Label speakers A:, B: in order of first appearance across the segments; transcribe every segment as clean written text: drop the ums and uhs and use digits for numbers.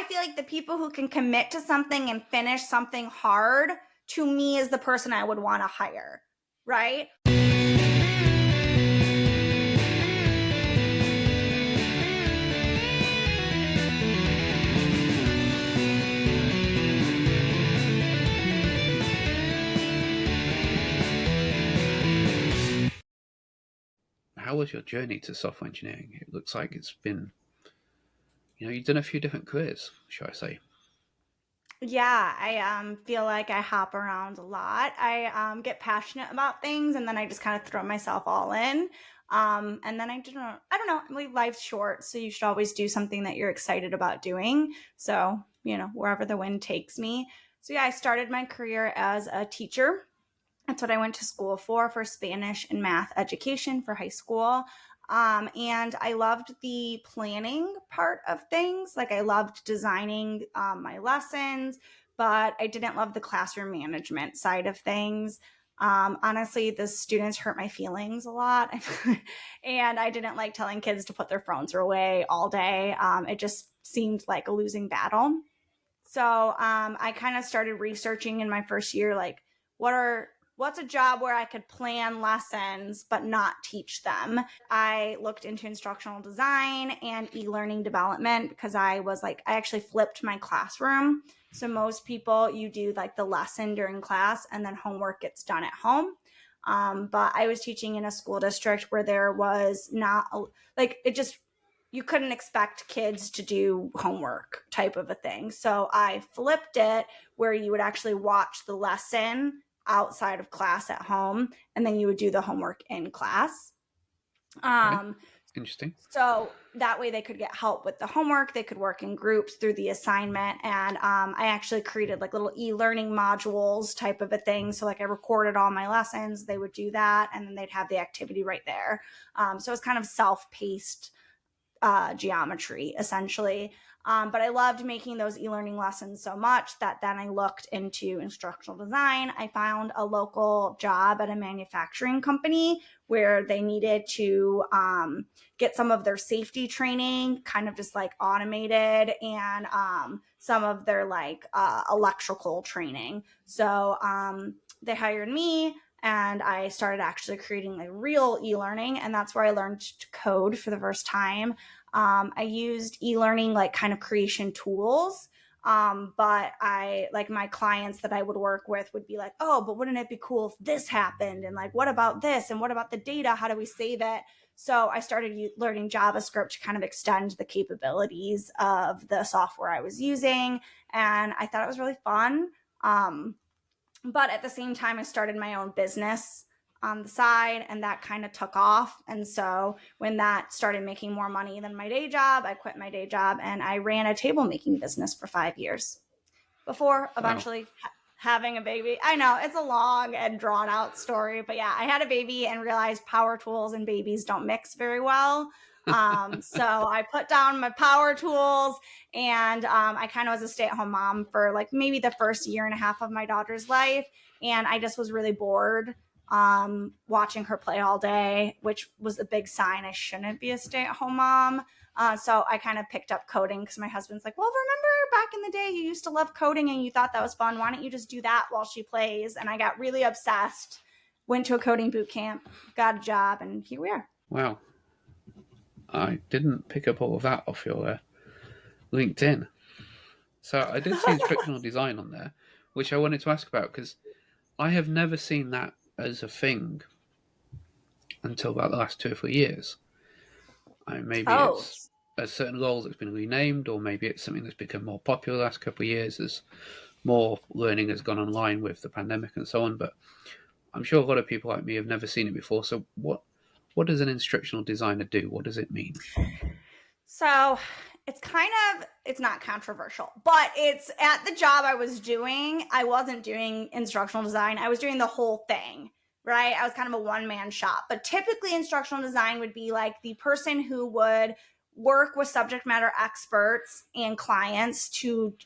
A: I feel like the people who can commit to something and finish something hard, to me, is the person I would want to hire, right?
B: How was your journey to software engineering? It looks like it's been, you've done a few different careers, shall I say.
A: Yeah, I feel like I hop around a lot. I get passionate about things and then I just kind of throw myself all in. And then I don't know, like life's short, so you should always do something that you're excited about doing. So, wherever the wind takes me. So yeah, I started my career as a teacher. That's what I went to school for Spanish and math education for high school. And I loved the planning part of things. Like I loved designing my lessons, but I didn't love the classroom management side of things. Honestly, the students hurt my feelings a lot. And I didn't like telling kids to put their phones away all day. It just seemed like a losing battle. So I kind of started researching in my first year, like what's a job where I could plan lessons but not teach them. I looked into instructional design and e-learning development because I actually flipped my classroom. So most people, you do like the lesson during class and then homework gets done at home. But I was teaching in a school district where there was not it just you couldn't expect kids to do homework type of a thing. So I flipped it where you would actually watch the lesson outside of class at home, and then you would do the homework in class.
B: Okay,
A: Um,
B: interesting.
A: so that way they could get help with the homework. They could work in groups through the assignment. And I actually created like little e-learning modules type of a thing. So like I recorded all my lessons, they would do that, and then they'd have the activity right there. So it's kind of self-paced geometry, essentially. But I loved making those e-learning lessons so much that then I looked into instructional design. I found a local job at a manufacturing company where they needed to get some of their safety training kind of just like automated, and some of their electrical training. So they hired me, and I started actually creating like real e-learning, and that's where I learned to code for the first time. I used e-learning like kind of creation tools, but I like my clients that I would work with would be like, oh, but wouldn't it be cool if this happened? And like, what about this? And what about the data? How do we save it? So I started learning JavaScript to kind of extend the capabilities of the software I was using, and I thought it was really fun. But at the same time, I started my own business on the side, and that kind of took off. And so when that started making more money than my day job, I quit my day job and I ran a table making business for 5 years before
B: Wow.
A: eventually having a baby. I know it's a long and drawn out story, but yeah, I had a baby and realized power tools and babies don't mix very well. So I put down my power tools, and I kind of was a stay-at-home mom for like maybe the first year and a half of my daughter's life, and I just was really bored watching her play all day, which was a big sign I shouldn't be a stay-at-home mom. So I kind of picked up coding because my husband's like, well, remember back in the day you used to love coding and you thought that was fun. Why don't you just do that while she plays? And I got really obsessed, went to a coding boot camp, got a job, and here we are.
B: Wow. I didn't pick up all of that off your LinkedIn. So I did see instructional design on there, which I wanted to ask about because I have never seen that as a thing until about the last 2 or 3 years. Maybe
A: Oh,
B: it's a certain role that's been renamed, or maybe it's something that's become more popular the last couple of years as more learning has gone online with the pandemic and so on. But I'm sure a lot of people like me have never seen it before. So what does an instructional designer do? What does it mean?
A: so it's not controversial, but it's at the job I was doing. I wasn't doing instructional design. I was doing the whole thing, right? I was kind of a one-man shop, but typically instructional design would be like the person who would work with subject matter experts and clients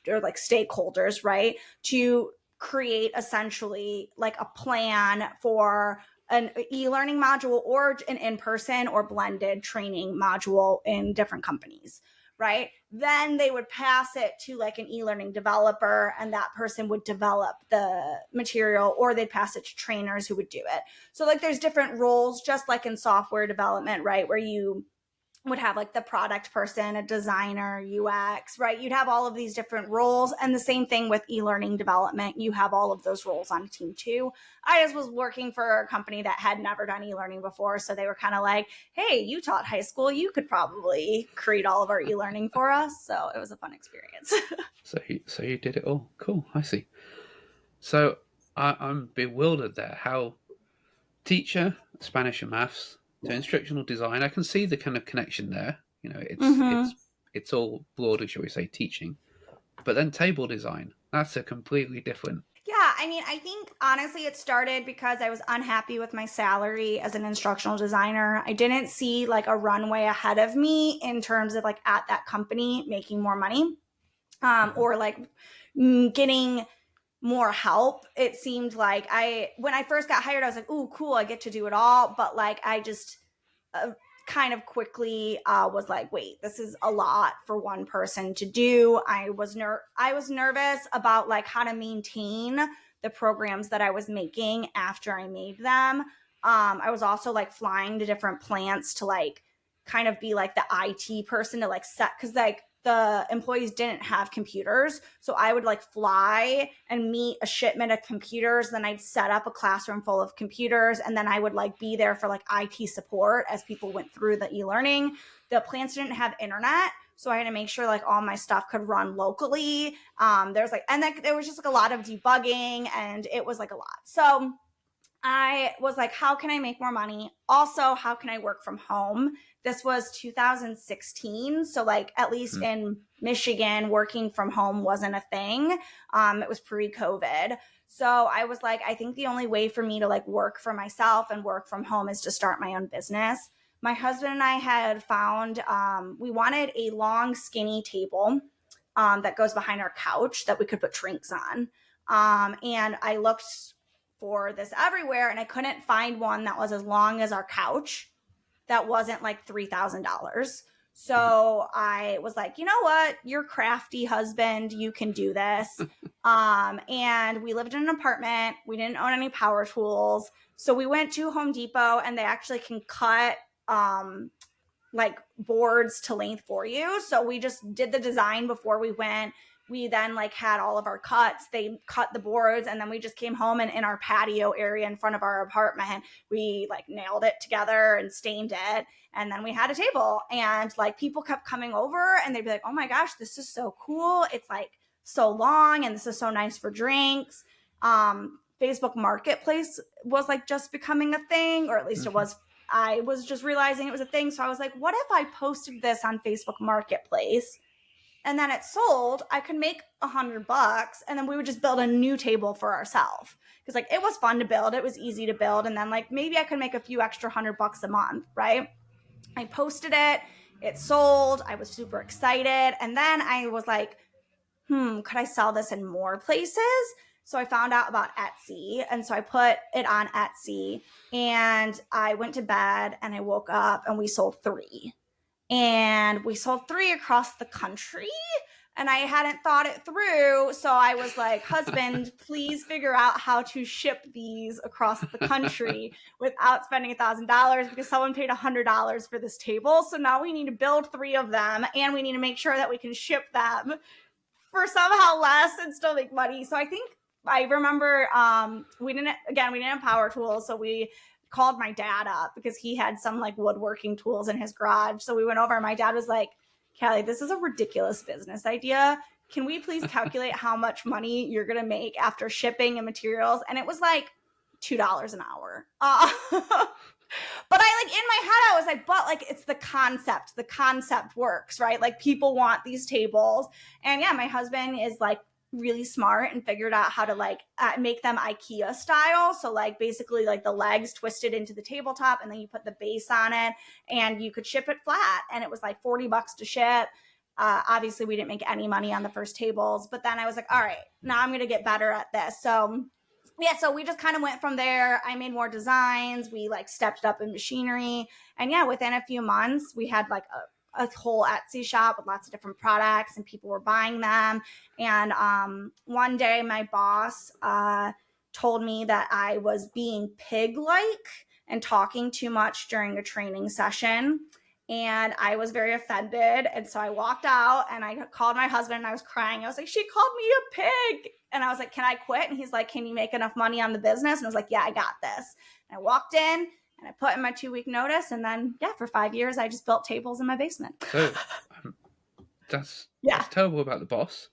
A: or like stakeholders, right? To create essentially like a plan for an e-learning module or an in-person or blended training module in different companies, right? Then they would pass it to like an e-learning developer, and that person would develop the material, or they'd pass it to trainers who would do it. So like there's different roles, just like in software development, right? Where you would have like the product person, a designer, UX, right? You'd have all of these different roles. And the same thing with e-learning development. You have all of those roles on a team too. I just was working for a company that had never done e-learning before. So they were kind of like, hey, you taught high school. You could probably create all of our e-learning for us. So it was a fun experience.
B: So you did it all. Cool. I see. So I'm bewildered there. How teacher, Spanish and maths, to instructional design. I can see the kind of connection there. You know,
A: Mm-hmm.
B: it's all broader, shall we say, teaching. But then table design, that's a completely different.
A: Yeah, I mean, I think honestly it started because I was unhappy with my salary as an instructional designer. I didn't see like a runway ahead of me in terms of like at that company making more money,
B: Mhm.
A: or like getting more help. It seemed like when I first got hired, I was like, "Ooh, cool, I get to do it all." But like, I just uh, kind of quickly was like, "Wait, this is a lot for one person to do." I was nervous about like how to maintain the programs that I was making after I made them. I was also like flying to different plants to like kind of be like the IT person to like set, because like the employees didn't have computers. So I would like fly and meet a shipment of computers. Then I'd set up a classroom full of computers. And then I would like be there for like IT support as people went through the e-learning. The plants didn't have internet. So I had to make sure like all my stuff could run locally. There's like, and like, there was just like a lot of debugging, and it was like a lot. So I was like, how can I make more money? Also, how can I work from home? This was 2016. So, like, at least
B: Mm.
A: in Michigan, working from home wasn't a thing. It was pre COVID. So, I was like, I think the only way for me to like work for myself and work from home is to start my own business. My husband and I had found, we wanted a long, skinny table that goes behind our couch that we could put drinks on. And I looked for this everywhere, and I couldn't find one that was as long as our couch that wasn't like $3,000. So I was like, you know what? You're crafty, husband. You can do this. And we lived in an apartment. We didn't own any power tools. So we went to Home Depot, and they actually can cut like boards to length for you. So we just did the design before we went. We then like had all of our cuts. They cut the boards, and then we just came home, and in our patio area in front of our apartment, we like nailed it together and stained it. And then we had a table, and like people kept coming over, and they'd be like, "Oh my gosh, this is so cool. It's like so long, and this is so nice for drinks." Facebook Marketplace was like just becoming a thing, or at least it
B: Mhm.
A: was. I was just realizing it was a thing. So I was like, what if I posted this on Facebook Marketplace and then it sold? I could make $100, and then we would just build a new table for ourselves. Because like it was fun to build, it was easy to build, and then like maybe I could make a few extra $100 a month, right? I posted it, it sold, I was super excited, and then I was like, could I sell this in more places? So I found out about Etsy. And so I put it on Etsy, and I went to bed and I woke up and we sold three. And we sold three across the country. And I hadn't thought it through. So I was like, husband, please figure out how to ship these across the country without spending $1,000, because someone paid $100 for this table. So now we need to build three of them, and we need to make sure that we can ship them for somehow less and still make money. So I think I remember we didn't have power tools, so we called my dad up because he had some like woodworking tools in his garage. So we went over, and my dad was like, Callie, this is a ridiculous business idea. Can we please calculate how much money you're gonna make after shipping and materials? And it was like $2 an hour. But I like in my head, I was like, but like it's the concept. The concept works, right? Like people want these tables. And yeah, my husband is like really smart and figured out how to like make them IKEA style. So like basically like the legs twisted into the tabletop, and then you put the base on it, and you could ship it flat. And it was like $40 to ship. Obviously, we didn't make any money on the first tables, but then I was like, all right, now I'm going to get better at this. So yeah, so we just kind of went from there. I made more designs. We like stepped up in machinery. And yeah, within a few months, we had like a whole Etsy shop with lots of different products and people were buying them. And one day my boss told me that I was being pig-like and talking too much during a training session. And I was very offended. And so I walked out and I called my husband and I was crying. I was like, she called me a pig. And I was like, can I quit? And he's like, can you make enough money on the business? And I was like, yeah, I got this. And I walked in and I put in my 2-week notice. And then, yeah, for 5 years, I just built tables in my basement.
B: So that's
A: Yeah.
B: terrible about the boss,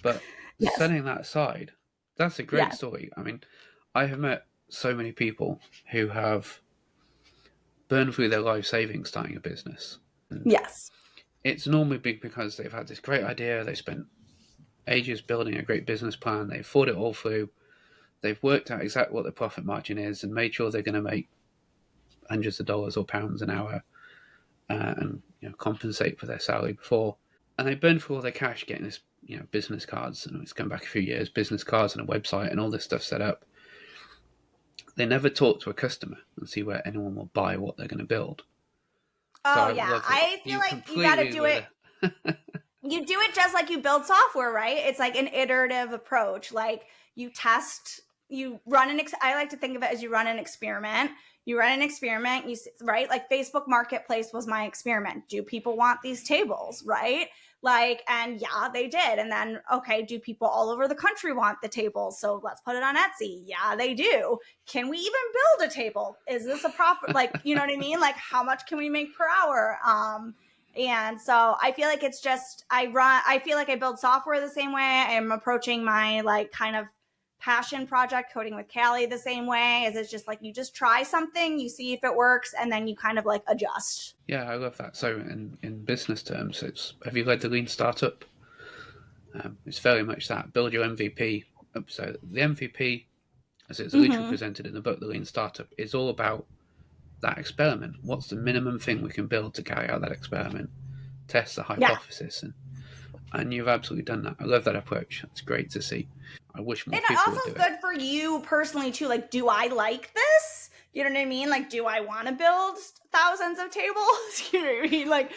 B: but
A: Yes.
B: setting that aside, that's a great
A: Yeah.
B: story. I mean, I have met so many people who have burned through their life savings starting a business. And
A: Yes.
B: it's normally big because they've had this great idea, they spent ages building a great business plan, they've thought it all through, they've worked out exactly what the profit margin is and made sure they're going to make hundreds of dollars or pounds an hour and compensate for their salary before. And they burn through all their cash getting this business cards, and it's going back a few years, business cards and a website and all this stuff set up. They never talk to a customer and see where anyone will buy what they're going to build.
A: Oh, yeah. I feel like you got to do it. You do it just like you build software, right? It's like an iterative approach. Like you test, you run I like to think of it as you run an experiment. You run an experiment, right? Like Facebook Marketplace was my experiment. Do people want these tables, right? Like, and yeah, they did. And then, okay, do people all over the country want the tables? So let's put it on Etsy. Yeah, they do. Can we even build a table? Is this a profit? Like, you know what I mean? Like, how much can we make per hour? And so I feel like it's just, I feel like I build software the same way. I'm approaching my like kind of passion project, coding with Callie, the same way. Is it's just like you just try something, you see if it works, and then you kind of like adjust.
B: Yeah, I love that. So in business terms, have you led the lean startup? It's very much that. Build your MVP. So the MVP, as it's literally presented in the book, The Lean Startup, is all about that experiment. What's the minimum thing we can build to carry out that experiment? Test the hypothesis, and you've absolutely done that. I love that approach. It's great to see. I wish more people would do it.
A: It's also good for you personally too. Like, do I like this? You know what I mean? Like, do I want to build thousands of tables? You know what I mean? Like,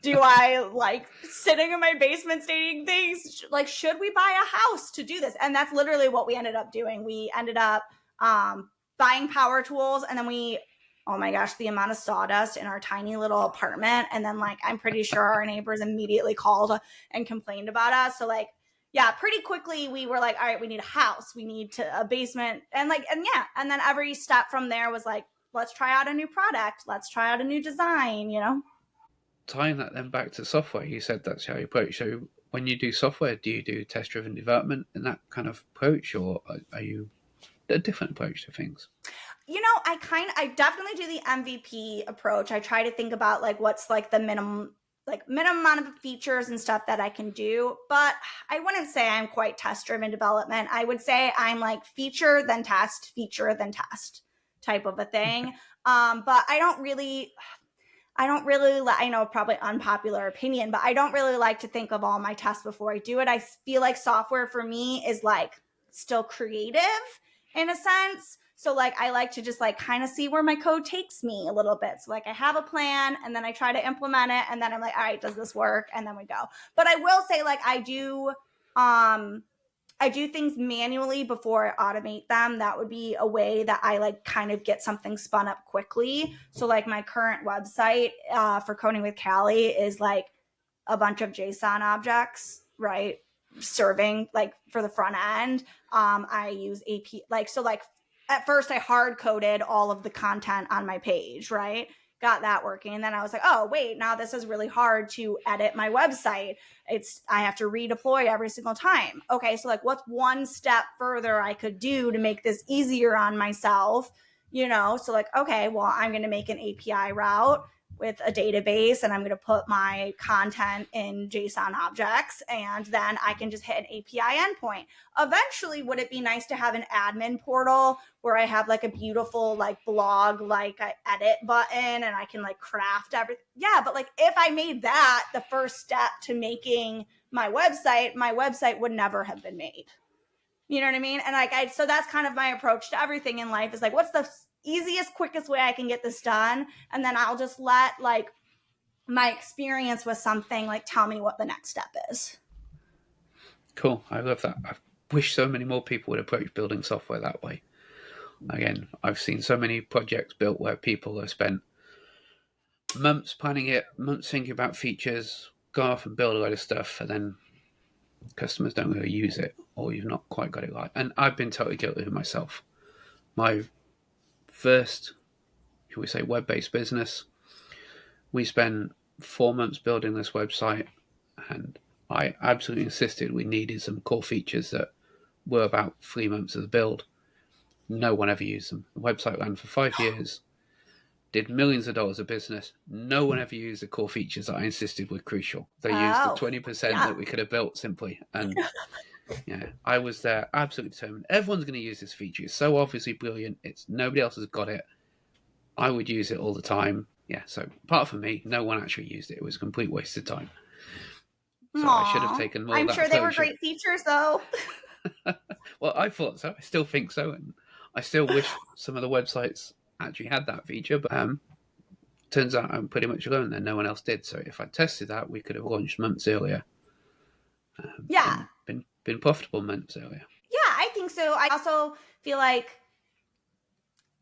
A: do I like sitting in my basement stating things? Like, should we buy a house to do this? And that's literally what we ended up doing. We ended up buying power tools, and then oh my gosh, the amount of sawdust in our tiny little apartment. And then like, I'm pretty sure our neighbors immediately called and complained about us. So like, yeah, pretty quickly we were like, all right, we need a house, we need a basement. And then every step from there was like, let's try out a new product. Let's try out a new design,
B: Tying that then back to software, you said that's how you approach. So when you do software, do you do test-driven development in that kind of approach, or are you a different approach to things?
A: I definitely do the MVP approach. I try to think about like what's like the minimum amount of features and stuff that I can do, but I wouldn't say I'm quite test-driven development. I would say I'm like feature then test type of a thing. Okay. But I don't really, I know probably unpopular opinion, but I don't really like to think of all my tests before I do it. I feel like software for me is like still creative in a sense. So like, I like to just like kind of see where my code takes me a little bit. So like I have a plan and then I try to implement it and then I'm like, all right, does this work? And then we go. But I will say like, I do things manually before I automate them. That would be a way that I like kind of get something spun up quickly. So like my current website for Coding with Callie is like a bunch of JSON objects, right? Serving like for the front end. I use AP, at first I hard coded all of the content on my page, right? Got that working. And then I was like, oh, wait, now this is really hard to edit my website. I have to redeploy every single time. Okay, so like what's one step further I could do to make this easier on myself? So like, okay, well, I'm going to make an API route with a database and I'm going to put my content in JSON objects and then I can just hit an API endpoint. Eventually, would it be nice to have an admin portal where I have like a beautiful like blog, like I edit button and I can like craft everything? Yeah, but like if I made that the first step to making my website would never have been made. You know what I mean? And like, so that's kind of my approach to everything in life is like, what's the easiest, quickest way I can get this done? And then I'll just let like my experience with something, like tell me what the next step is.
B: Cool. I love that. I wish so many more people would approach building software that way. Again, I've seen so many projects built where people have spent months planning it, months thinking about features, go off and build a load of stuff, and then customers don't really use it, or you've not quite got it right. And I've been totally guilty of myself. My first, shall we say, web-based business, we spent 4 months building this website, and I absolutely insisted we needed some core features that were about 3 months of the build. No one ever used them. The website ran for 5 years, did millions of dollars of business. No one ever used the core features that I insisted were crucial. They used the
A: Oh,
B: 20%
A: yeah.
B: that we could have built simply. And yeah, I was there absolutely determined. Everyone's going to use this feature. It's so obviously brilliant. It's nobody else has got it. I would use it all the time. Yeah, so apart from me, no one actually used it. It was a complete waste of time. So I should have
A: Aw.
B: taken more of
A: I'm
B: that
A: sure they were
B: approach.
A: great features though.
B: Well, I thought so. I still think so, and I still wish some of the websites actually had that feature. But turns out I'm pretty much alone there. No one else did. So if I tested that, we could have launched months earlier.
A: Yeah.
B: Been profitable months earlier.
A: Yeah, I think so. I also feel like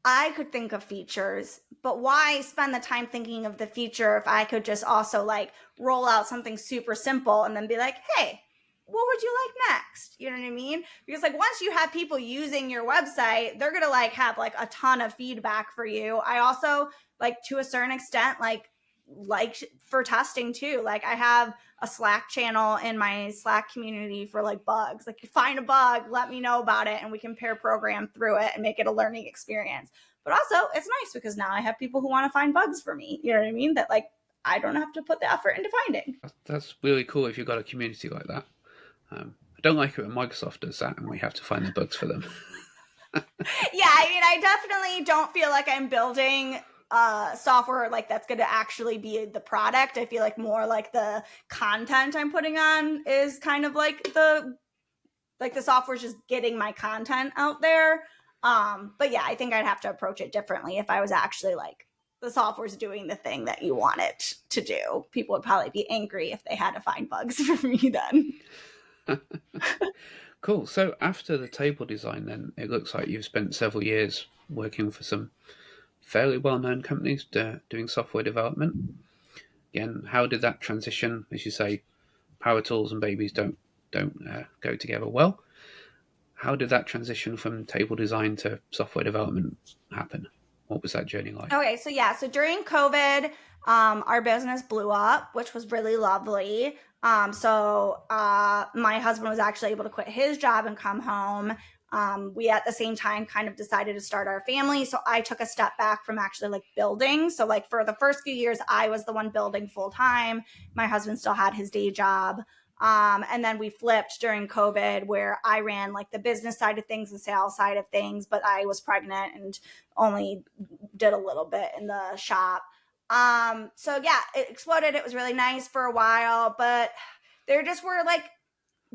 A: I could think of features, but why spend the time thinking of the feature if I could just also like roll out something super simple and then be like, hey, what would you like next? You know what I mean? Because like once you have people using your website, they're going to like have like a ton of feedback for you. I also like to a certain extent like for testing too. Like I have a Slack channel in my Slack community for like bugs. Like you find a bug, let me know about it and we can pair program through it and make it a learning experience. But also it's nice because now I have people who want to find bugs for me. You know what I mean? That like I don't have to put the effort into finding.
B: That's really cool if you've got a community like that. I don't like it when Microsoft does that and we have to find the bugs for them.
A: Yeah, I mean, I definitely don't feel like I'm building software like that's going to actually be the product. I feel like more like the content I'm putting on is kind of like the software's just getting my content out there. But yeah, I think I'd have to approach it differently if I was actually like the software's doing the thing that you want it to do. People would probably be angry if they had to find bugs for me then.
B: Cool. So after the table design, then it looks like you've spent several years working for some fairly well-known companies doing software development. Again, how did that transition? As you say, power tools and babies don't go together well. How did that transition from table design to software development happen? What was that journey like?
A: Okay, so yeah, so during COVID, our business blew up, which was really lovely. My husband was actually able to quit his job and come home. We at the same time kind of decided to start our family. So I took a step back from actually like building. So like for the first few years, I was the one building full time. My husband still had his day job. And then we flipped during COVID where I ran like the business side of things, the sales side of things, but I was pregnant and only did a little bit in the shop. So yeah, it exploded. It was really nice for a while, but there just were like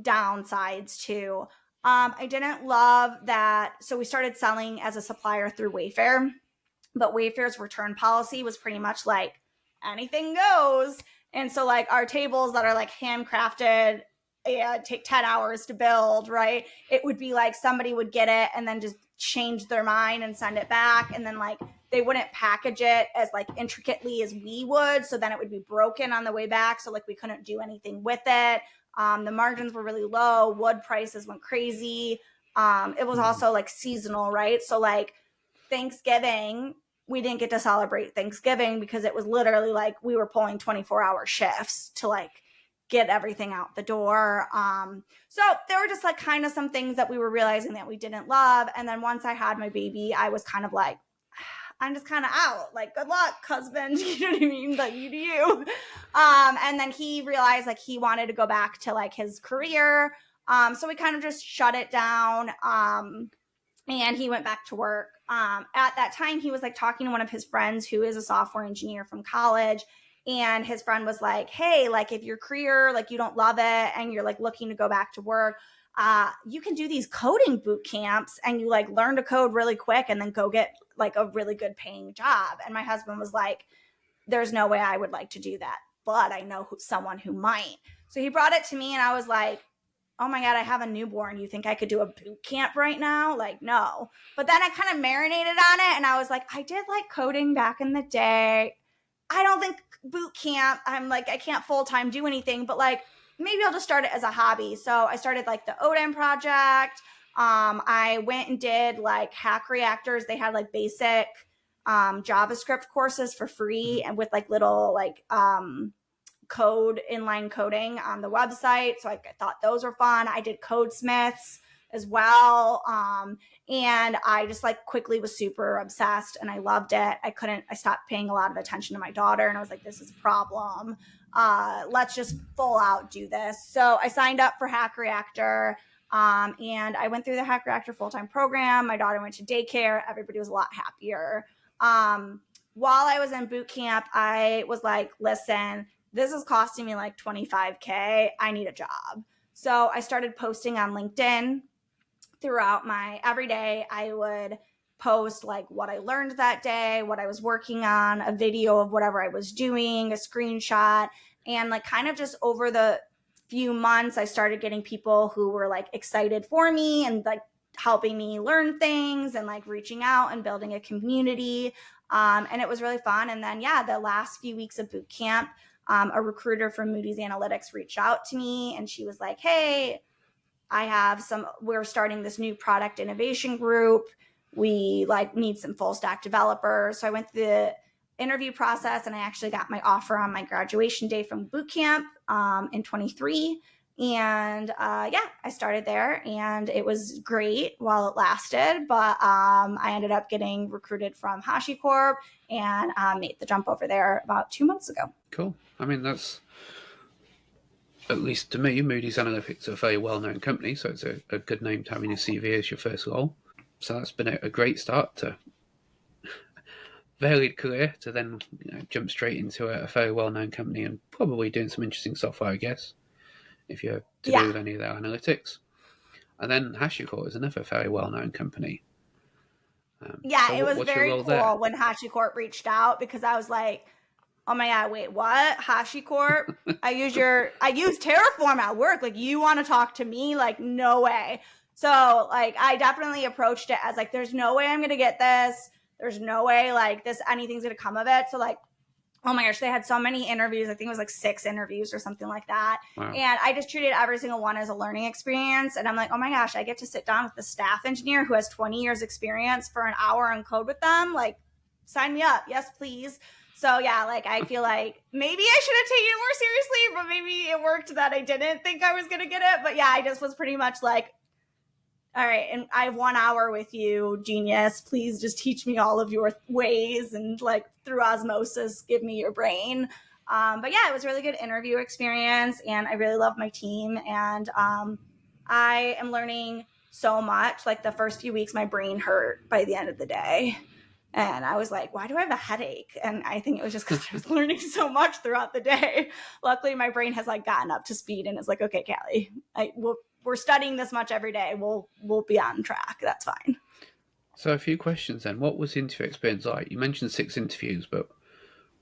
A: downsides too. I didn't love that. So we started selling as a supplier through Wayfair, but Wayfair's return policy was pretty much like anything goes. And so like our tables that are like handcrafted and take 10 hours to build, right? It would be like somebody would get it and then just change their mind and send it back. And then like they wouldn't package it as like intricately as we would. So then it would be broken on the way back. So like we couldn't do anything with it. The margins were really low. Wood prices went crazy. It was also like seasonal, right? So like Thanksgiving, we didn't get to celebrate Thanksgiving because it was literally like we were pulling 24-hour shifts to like get everything out the door. So there were just like kind of some things that we were realizing that we didn't love. And then once I had my baby, I was kind of like, I'm just kind of out. Like, good luck, husband. You know what I mean? Like, you do you. And then he realized like he wanted to go back to like his career. So we kind of just shut it down. And he went back to work. At that time, he was like talking to one of his friends who is a software engineer from college. And his friend was like, hey, like if your career, like you don't love it and you're like looking to go back to work, you can do these coding boot camps and you like learn to code really quick and then go get like a really good paying job. And my husband was like, there's no way I would like to do that. but I know someone who might. So he brought it to me and I was like, oh my God, I have a newborn. You think I could do a boot camp right now? Like, no. But then I kind of marinated on it and I was like, I did like coding back in the day. I don't think boot camp, I'm like, I can't full time do anything, but like, maybe I'll just start it as a hobby. So I started like the Odin project. I went and did like hack reactors. They had like basic JavaScript courses for free and with like little like inline coding on the website. So I thought those were fun. I did Codesmiths as well. And I just like quickly was super obsessed and I loved it. I stopped paying a lot of attention to my daughter and I was like, this is a problem. Let's just full out do this. So I signed up for Hack Reactor. And I went through the Hack Reactor full-time program. My daughter went to daycare. Everybody was a lot happier. While I was in boot camp, I was like, listen, this is costing me like $25K. I need a job. So I started posting on LinkedIn throughout my every day. I would post like what I learned that day, what I was working on, a video of whatever I was doing, a screenshot, and like kind of just over the few months, I started getting people who were like excited for me and like helping me learn things and like reaching out and building a community. And it was really fun. And then, yeah, the last few weeks of boot camp, a recruiter from Moody's Analytics reached out to me and she was like, hey, we're starting this new product innovation group. We like need some full stack developers. So I went through the interview process and I actually got my offer on my graduation day from boot camp in 23. And yeah, I started there and it was great while it lasted. But I ended up getting recruited from HashiCorp and made the jump over there about 2 months ago.
B: Cool. I mean, that's, at least to me, Moody's Analytics are a very well-known company, so it's a good name to have in your CV as your first role. So that's been a great start to varied career to then jump straight into a very well-known company and probably doing some interesting software, I guess, if you're to do with any of their analytics. And then HashiCorp is another very well-known company.
A: So it was very cool there? When HashiCorp reached out because I was like, oh my God, wait, what? HashiCorp? I use Terraform at work. Like, you want to talk to me? Like, no way. So like, I definitely approached it as like, there's no way I'm going to get this. There's no way like anything's going to come of it. So like, oh my gosh, they had so many interviews. I think it was like 6 interviews or something like that. Wow. And I just treated every single one as a learning experience. And I'm like, oh my gosh, I get to sit down with the staff engineer who has 20 years experience for an hour and code with them. Like, sign me up. Yes, please. So yeah, like I feel like maybe I should have taken it more seriously, but maybe it worked that I didn't think I was going to get it. But yeah, I just was pretty much like, all right, and I have 1 hour with you, genius. Please just teach me all of your ways and like through osmosis, give me your brain. But yeah, it was a really good interview experience and I really love my team. And I am learning so much. Like the first few weeks, my brain hurt by the end of the day. And I was like, why do I have a headache? And I think it was just because I was learning so much throughout the day. Luckily, my brain has like gotten up to speed and it's like, okay, Callie, we're studying this much every day. We'll be on track. That's fine.
B: So a few questions then. What was the interview experience like? You mentioned 6 interviews, but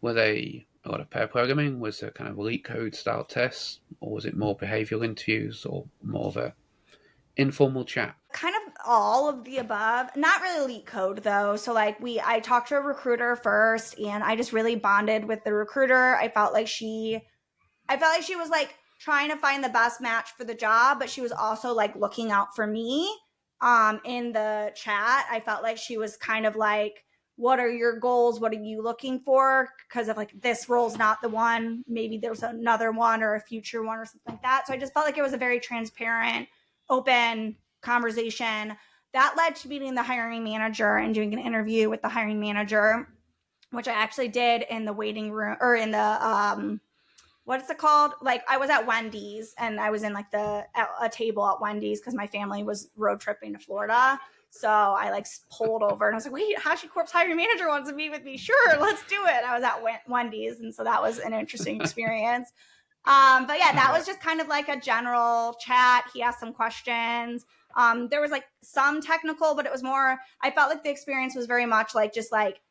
B: were they a lot of pair programming? Was there kind of leak code style tests? Or was it more behavioral interviews or more of a informal chat?
A: Kind of all of the above. Not really leak code though. So like I talked to a recruiter first and I just really bonded with the recruiter. I felt like she was like trying to find the best match for the job, but she was also like looking out for me in the chat. I felt like she was kind of like, what are your goals? What are you looking for? Because of like, this role's not the one. Maybe there's another one or a future one or something like that. So I just felt like it was a very transparent, open conversation that led to meeting the hiring manager and doing an interview with the hiring manager, which I actually did in the waiting room or in the, what is it called? Like I was at Wendy's and I was in like a table at Wendy's because my family was road tripping to Florida. So I like pulled over and I was like, wait, HashiCorp's hiring manager wants to meet with me. Sure, let's do it. I was at Wendy's. And so that was an interesting experience. But yeah, that was just kind of like a general chat. He asked some questions. There was like some technical, but it was more, I felt like the experience was very much like just like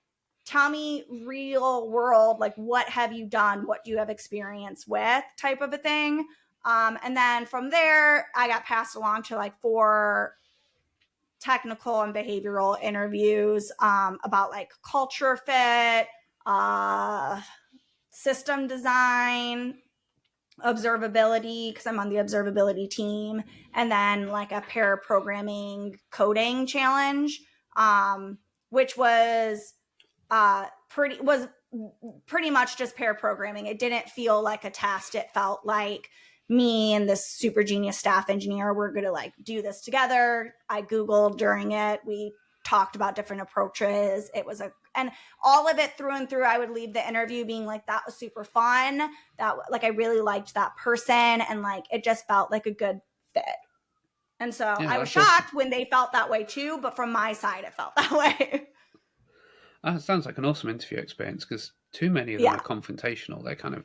A: tell me real world, like what have you done? What do you have experience with type of a thing. And then from there, I got passed along to like 4 technical and behavioral interviews about like culture fit, uh, system design, observability, because I'm on the observability team, and then like a pair programming coding challenge, which was pretty much just pair programming. It didn't feel like a test. It felt like me and this super genius staff engineer were going to like do this together. I Googled during it. We talked about different approaches. It was and all of it through and through, I would leave the interview being like, that was super fun. That like, I really liked that person. And like, it just felt like a good fit. And so
B: Yeah,
A: I was
B: that's awesome.
A: shocked when they felt that way too, but from my side, it felt that way.
B: That sounds like an awesome interview experience because too many of them
A: Yeah.
B: are confrontational. They're kind of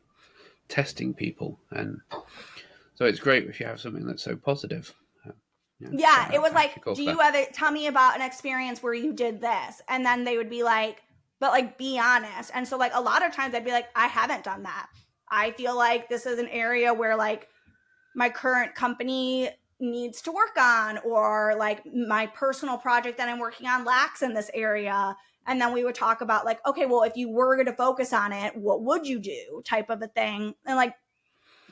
B: testing people, and so it's great if you have something that's so positive.
A: Yeah,
B: Shout
A: it
B: out
A: was
B: to
A: like,
B: HashiCorp
A: do
B: for
A: you
B: that.
A: have it? Tell me about an experience where you did this. And then they would be like, but like, be honest. And so, like, a lot of times I'd be like, I haven't done that. I feel like this is an area where, like, my current company needs to work on, or like my personal project that I'm working on lacks in this area. And then we would talk about, like, okay, well, if you were going to focus on it, what would you do, type of a thing. And like,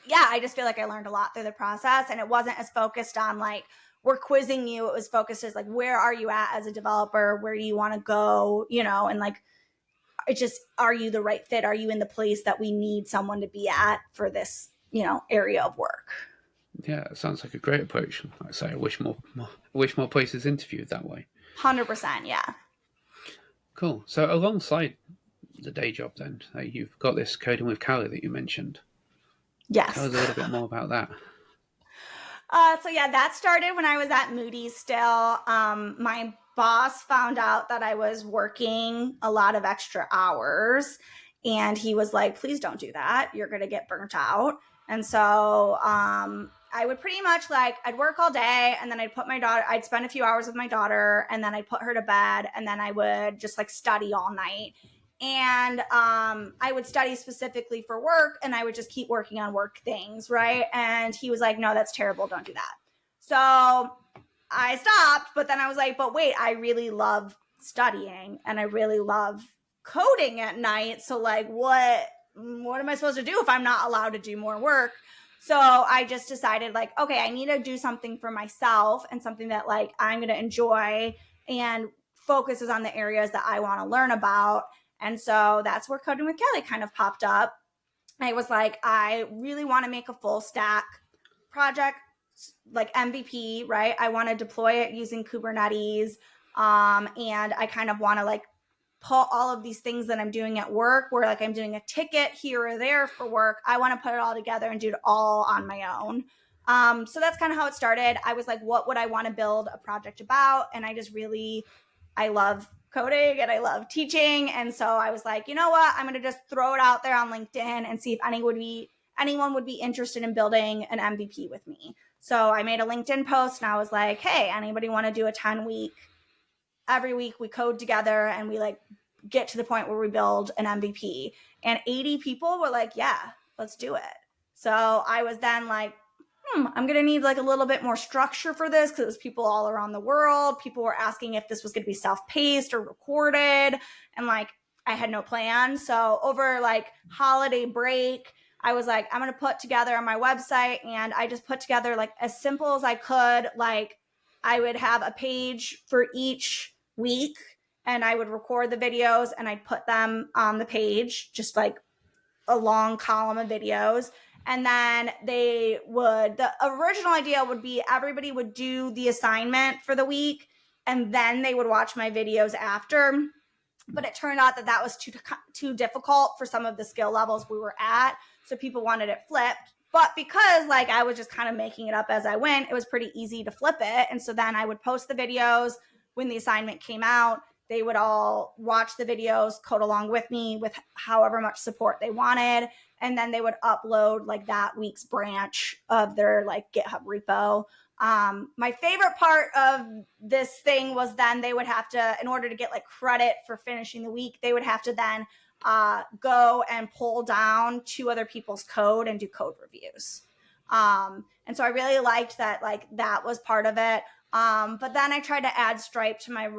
A: yeah, I just feel like I learned a lot through the process, and it wasn't as focused on like, we're quizzing you. It was focused as like, where are you at as a developer? Where do you want to go? And like, it's just, are you the right fit? Are you in the place that we need someone to be at for this, area of work?
B: Yeah, it sounds like a great approach. Like I say, I wish more places interviewed that way.
A: 100%. Yeah.
B: Cool. So alongside the day job, then you've got this coding with Callie that you mentioned. Tell
A: Yes.
B: us a little bit more about that.
A: So yeah, that started when I was at Moody still. My boss found out that I was working a lot of extra hours, and he was like, please don't do that. You're going to get burnt out. And so I would pretty much like, I'd work all day, and then I'd spend a few hours with my daughter, and then I'd put her to bed, and then I would just like study all night. And I would study specifically for work, and I would just keep working on work things, right? And he was like, no, that's terrible, don't do that. So I stopped, but then I was like, but wait, I really love studying, and I really love coding at night. So like, what am I supposed to do if I'm not allowed to do more work? So I just decided, like, okay, I need to do something for myself, and something that like I'm going to enjoy and focuses on the areas that I want to learn about. And so that's where Coding with Callie kind of popped up. I was like, I really want to make a full stack project, like MVP, right? I want to deploy it using Kubernetes. And I kind of want to like put all of these things that I'm doing at work, where like I'm doing a ticket here or there for work. I want to put it all together and do it all on my own. So that's kind of how it started. I was like, what would I want to build a project about? And I love coding and I love teaching. And so I was like, you know what? I'm going to just throw it out there on LinkedIn and see if anyone would be interested in building an MVP with me. So I made a LinkedIn post, and I was like, hey, anybody want to do a 10-week? Every week we code together, and we like get to the point where we build an MVP. And 80 people were like, yeah, let's do it. So I was then like, I'm going to need like a little bit more structure for this, because it was people all around the world. People were asking if this was going to be self-paced or recorded. And like, I had no plan. So over like holiday break, I was like, I'm going to put together on my website, and I just put together like as simple as I could. Like, I would have a page for each week, and I would record the videos, and I'd put them on the page, just like a long column of videos. And then the original idea would be everybody would do the assignment for the week, and then they would watch my videos after. But it turned out that was too difficult for some of the skill levels we were at. So people wanted it flipped. But because like I was just kind of making it up as I went, it was pretty easy to flip it. And so then I would post the videos when the assignment came out. They would all watch the videos, code along with me with however much support they wanted. And then they would upload like that week's branch of their like GitHub repo. My favorite part of this thing was then they would have to, in order to get like credit for finishing the week, they would have to then go and pull down 2 other people's code and do code reviews. And so I really liked that, like that was part of it. But then I tried to add Stripe to my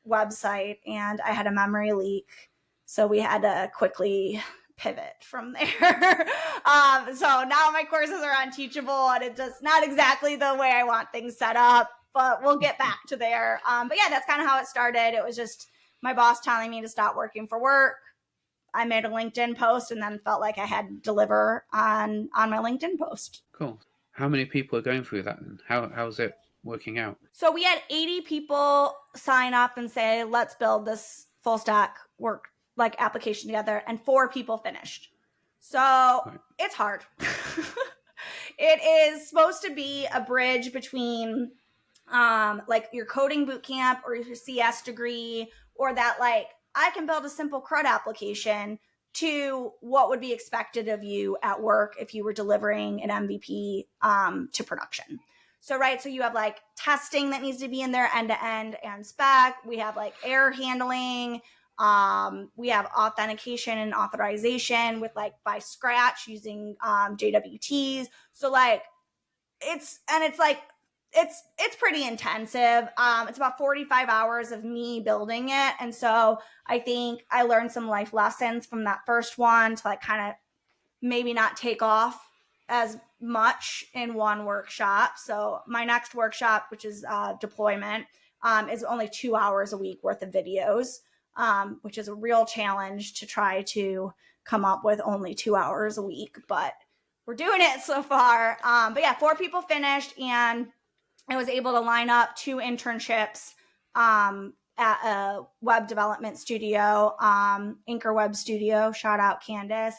A: website and I had a memory leak. So we had to quickly pivot from there. So now my courses are unteachable and it's just not exactly the way I want things set up, but we'll get back to there. But yeah, that's kind of how it started. It was just my boss telling me to stop working for work. I made a LinkedIn post and then felt like I had to deliver on my LinkedIn post.
B: Cool. How many people are going through that and how's it working out?
A: So we had 80 people sign up and say, let's build this full stack work like application together, and 4 people finished. So right. It's hard. It is supposed to be a bridge between like your coding boot camp or your CS degree, or that like I can build a simple CRUD application, to what would be expected of you at work if you were delivering an MVP to production. So, right, so you have like testing that needs to be in there end to end and spec. We have like error handling. We have authentication and authorization with like by scratch using JWTs. So like it's pretty intensive. It's about 45 hours of me building it. And so I think I learned some life lessons from that first one to like kind of maybe not take off as much in one workshop. So my next workshop, which is deployment, is only 2 hours a week worth of videos, which is a real challenge to try to come up with only 2 hours a week, but we're doing it so far. But yeah, 4 people finished, and I was able to line up 2 internships at a web development studio, Anchor Web Studio, shout out Candace,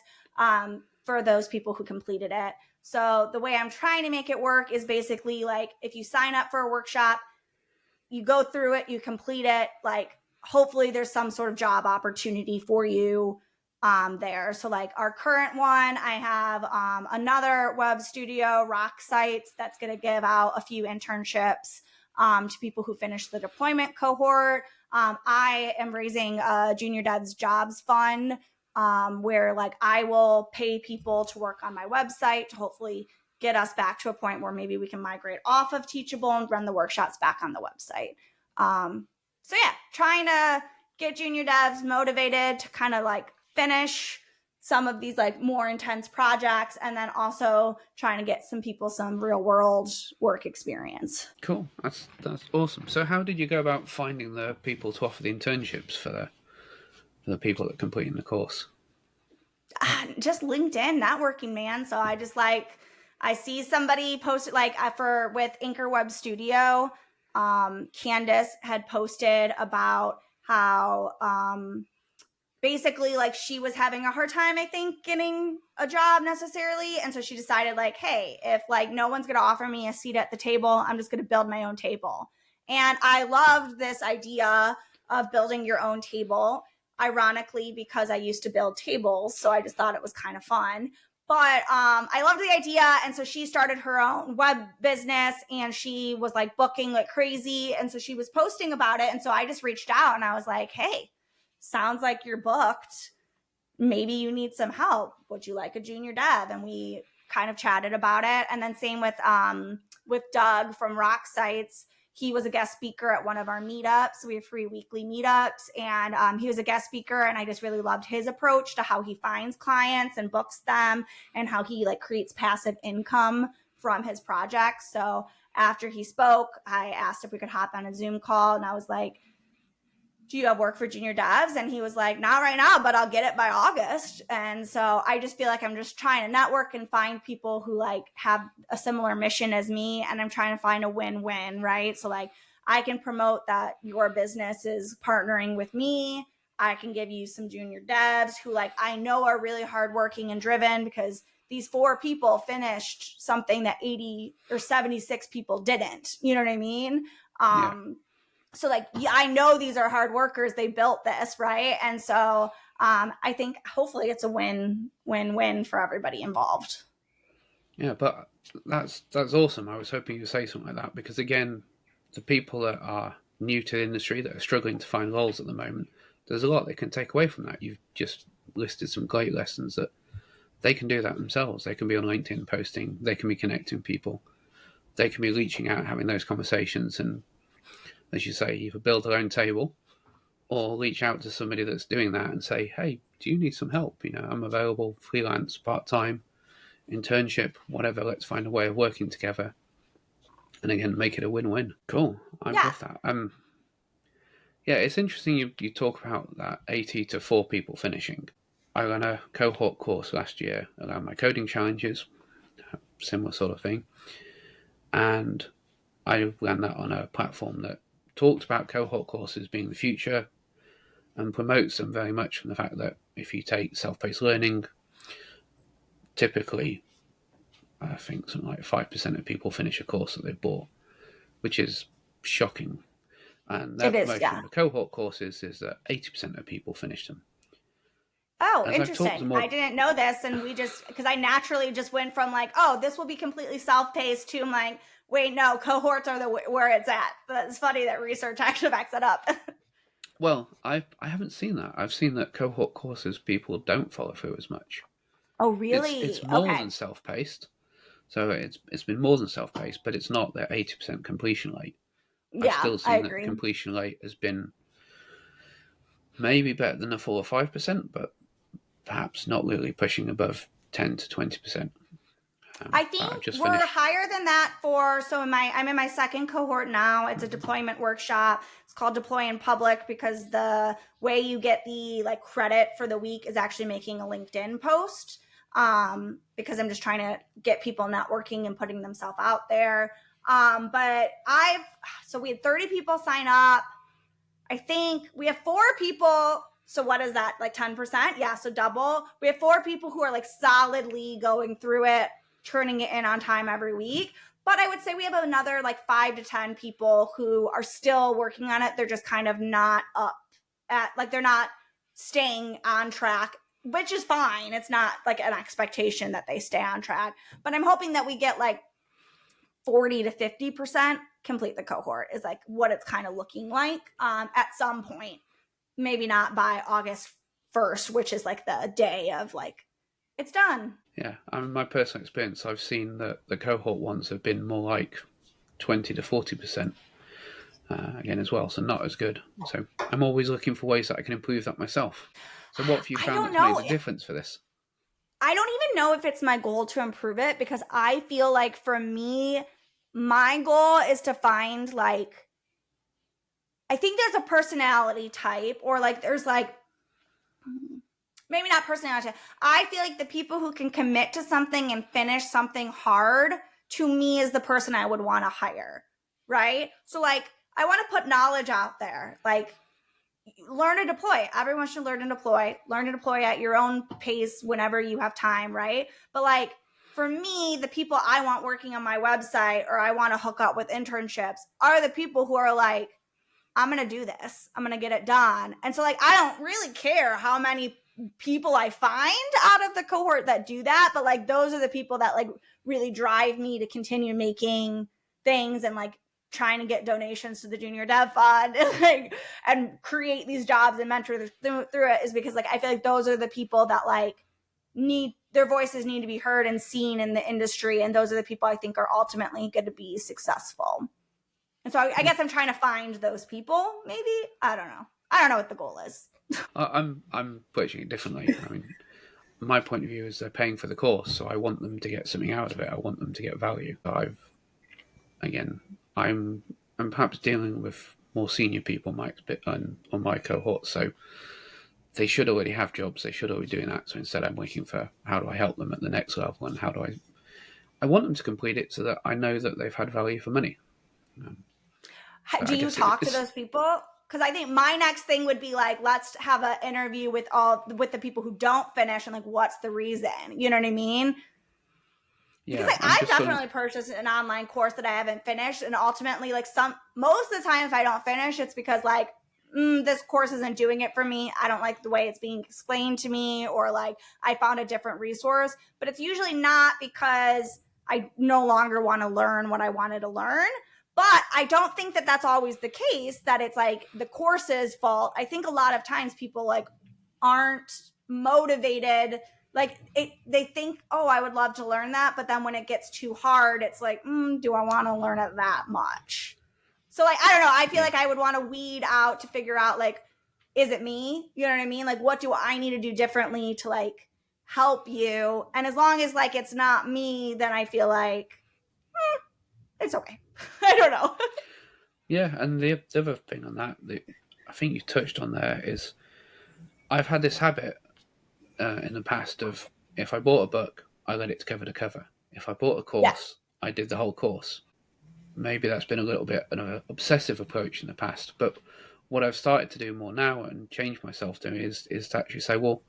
A: for those people who completed it. So the way I'm trying to make it work is basically like if you sign up for a workshop, you go through it, you complete it, like hopefully there's some sort of job opportunity for you there. So like our current one, I have another web studio, Rock Sites, that's going to give out a few internships to people who finish the deployment cohort. I am raising a Junior Devs Jobs Fund where like I will pay people to work on my website to hopefully get us back to a point where maybe we can migrate off of Teachable and run the workshops back on the website. So yeah, trying to get junior devs motivated to kind of like finish some of these like more intense projects, and then also trying to get some people some real world work experience.
B: Cool. That's awesome. So how did you go about finding the people to offer the internships for the people that are completing the course?
A: Just LinkedIn networking, man. So I just like, I see somebody posted like with Anchor Web Studio, Candace had posted about how basically like she was having a hard time, I think, getting a job necessarily. And so she decided like, hey, if like no one's going to offer me a seat at the table, I'm just going to build my own table. And I loved this idea of building your own table, ironically, because I used to build tables. So I just thought it was kind of fun. But I loved the idea. And so she started her own web business and she was like booking like crazy. And so she was posting about it. And so I just reached out and I was like, hey, sounds like you're booked. Maybe you need some help. Would you like a junior dev? And we kind of chatted about it. And then same with Doug from Rock Sites. He was a guest speaker at one of our meetups. We have free weekly meetups, and he was a guest speaker. And I just really loved his approach to how he finds clients and books them, and how he like creates passive income from his projects. So after he spoke, I asked if we could hop on a Zoom call, and I was like, do you have work for junior devs? And he was like, not right now, but I'll get it by August. And so I just feel like I'm just trying to network and find people who like have a similar mission as me. And I'm trying to find a win-win, right? So like I can promote that your business is partnering with me. I can give you some junior devs who like I know are really hardworking and driven, because these 4 people finished something that 80 or 76 people didn't. You know what I mean?
B: Yeah.
A: So like, yeah, I know these are hard workers. They built this, right? And so I think hopefully it's a win-win for everybody involved.
B: Yeah, but that's awesome. I was hoping you'd say something like that because again, the people that are new to the industry that are struggling to find roles at the moment, there's a lot they can take away from that. You've just listed some great lessons that they can do that themselves. They can be on LinkedIn posting, they can be connecting people, they can be reaching out, having those conversations, and as you say, either build their own table or reach out to somebody that's doing that and say, "Hey, do you need some help? I'm available, freelance, part time, internship, whatever. Let's find a way of working together." And again, make it a win-win. Cool. I
A: Yeah.
B: love that. Yeah, it's interesting you talk about that 80 to 4 people finishing. I ran a cohort course last year around my coding challenges, similar sort of thing, and I ran that on a platform that talked about cohort courses being the future and promotes them very much from the fact that if you take self-paced learning, typically I think something like 5% of people finish a course that they've bought, which is shocking. And their
A: It is,
B: promotion
A: yeah.
B: of the cohort courses is that 80% of people finish them.
A: Oh,
B: As I've talked to
A: interesting.
B: more,
A: I didn't know this. And we just, because I naturally just went from like, oh, this will be completely self paced to I'm like, wait, no, cohorts are the where it's at. But it's funny that research actually backs it up.
B: well, I haven't seen that. I've seen that cohort courses people don't follow through as much.
A: Oh,
B: It's
A: really?
B: more
A: Okay.
B: than self paced, so it's been more than self paced, but it's not their 80% completion rate. I've
A: Yeah,
B: still
A: I
B: seen that the
A: agree.
B: completion rate has been maybe better than a 4 or 5%, but perhaps not really pushing above 10 to 20%.
A: I
B: But
A: think
B: I've just
A: we're
B: finished.
A: higher than that for so I'm in my second cohort now. It's a deployment workshop. It's called Deploy in Public because the way you get the like credit for the week is actually making a LinkedIn post. Because I'm just trying to get people networking and putting themselves out there. But we had 30 people sign up. I think we have 4 people. So what is that? Like 10%? Yeah, so double. We have 4 people who are like solidly going through it, turning it in on time every week. But I would say we have another like 5 to 10 people who are still working on it. They're just kind of not up at like they're not staying on track, which is fine. It's not like an expectation that they stay on track. But I'm hoping that we get like 40 to 50% complete the cohort is like what it's kind of looking like at some point. Maybe not by August 1st, which is like the day of like it's done.
B: Yeah, in my personal experience, I've seen that the cohort ones have been more like 20 to 40% again as well, so not as good. So I'm always looking for ways that I can improve that myself. So what have you
A: I
B: found
A: don't
B: that's made
A: know.
B: a difference for this?
A: I don't even know if it's my goal to improve it because I feel like for me, my goal is to find like, I think there's a personality type or like there's like, maybe not personality. I feel like the people who can commit to something and finish something hard to me is the person I would want to hire. Right. So, like, I want to put knowledge out there. Like, learn to deploy. Everyone should learn to deploy. Learn to deploy at your own pace whenever you have time. Right. But, like, for me, the people I want working on my website or I want to hook up with internships are the people who are like, I'm going to do this. I'm going to get it done. And so, like, I don't really care how many people I find out of the cohort that do that, but like, those are the people that like really drive me to continue making things and like trying to get donations to the junior dev fund and like, and create these jobs and mentor through it is because like, I feel like those are the people that like need their voices need to be heard and seen in the industry. And those are the people I think are ultimately going to be successful. And so I guess I'm trying to find those people. Maybe I don't know. I don't know what the goal is.
B: I'm approaching it differently. I mean, my point of view is they're paying for the course, so I want them to get something out of it. I want them to get value. Again, I'm perhaps dealing with more senior people on my cohort, so they should already have jobs. They should already be doing that. So instead, I'm looking for how do I help them at the next level, and how do I want them to complete it so that I know that they've had value for money. So
A: Do
B: I
A: you
B: guess
A: talk to
B: it's
A: those people? Because I think my next thing would be like, let's have an interview with the people who don't finish and like, what's the reason? You know what I mean? Because
B: yeah.
A: like
B: I'm
A: I
B: just sort of
A: definitely purchased an online course that I haven't finished, and ultimately, like most of the time, if I don't finish, it's because like this course isn't doing it for me. I don't like the way it's being explained to me, or like I found a different resource. But it's usually not because I no longer want to learn what I wanted to learn. But I don't think that that's always the case, that it's like the course's fault. I think a lot of times people like aren't motivated. Like they think, oh, I would love to learn that. But then when it gets too hard, it's like, do I want to learn it that much? So like, I don't know. I feel like I would want to weed out to figure out like, is it me? You know what I mean? Like, what do I need to do differently to like help you? And as long as like it's not me, then I feel like it's okay. I don't know.
B: Yeah, and the other thing on that I think you touched on there is I've had this habit in the past of if I bought a book, I read it cover to cover. If I bought a
A: Yes.
B: course, I did the whole course. Maybe that's been a little bit an obsessive approach in the past, but what I've started to do more now and change myself to is to actually say, well,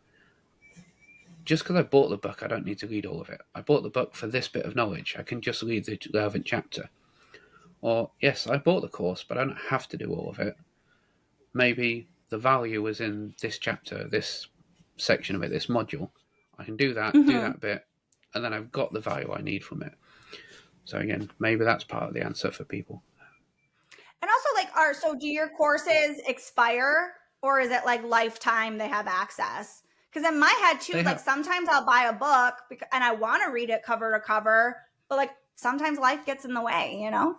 B: just because I bought the book, I don't need to read all of it. I bought the book for this bit of knowledge. I can just read the relevant chapter. Or, yes, I bought the course, but I don't have to do all of it. Maybe the value is in this chapter, this section of it, this module. I can do that bit, and then I've got the value I need from it. So again, maybe that's part of the answer for people.
A: And also like, so do your courses expire, or is it like lifetime they have access? Because in my head too, like sometimes I'll buy a book and I want to read it cover to cover, but like sometimes life gets in the way, you know?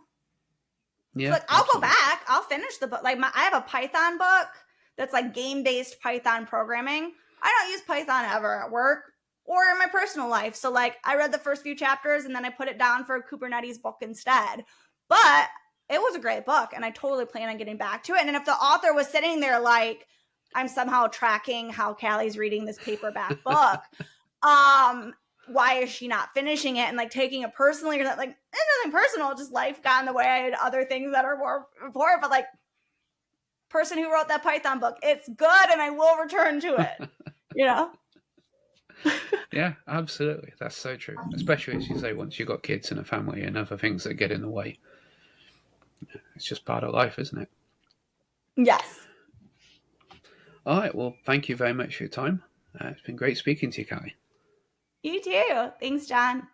B: Yeah,
A: so like I'll go back, I'll finish the book. Like I have a Python book that's like game-based Python programming. I don't use Python ever at work or in my personal life. So like I read the first few chapters and then I put it down for a Kubernetes book instead. But it was a great book and I totally plan on getting back to it. And if the author was sitting there like, I'm somehow tracking how Callie's reading this paperback book, why is she not finishing it and like taking it personally or not? Like, it's nothing personal, just life got in the way. I had other things that are more important, but like, person who wrote that Python book, it's good and I will return to it, you know?
B: Yeah, absolutely. That's so true. Especially as you say, once you've got kids and a family and other things that get in the way. It's just part of life, isn't it?
A: Yes.
B: All right. Well, thank you very much for your time. It's been great speaking to you, Callie.
A: You too. Thanks, John.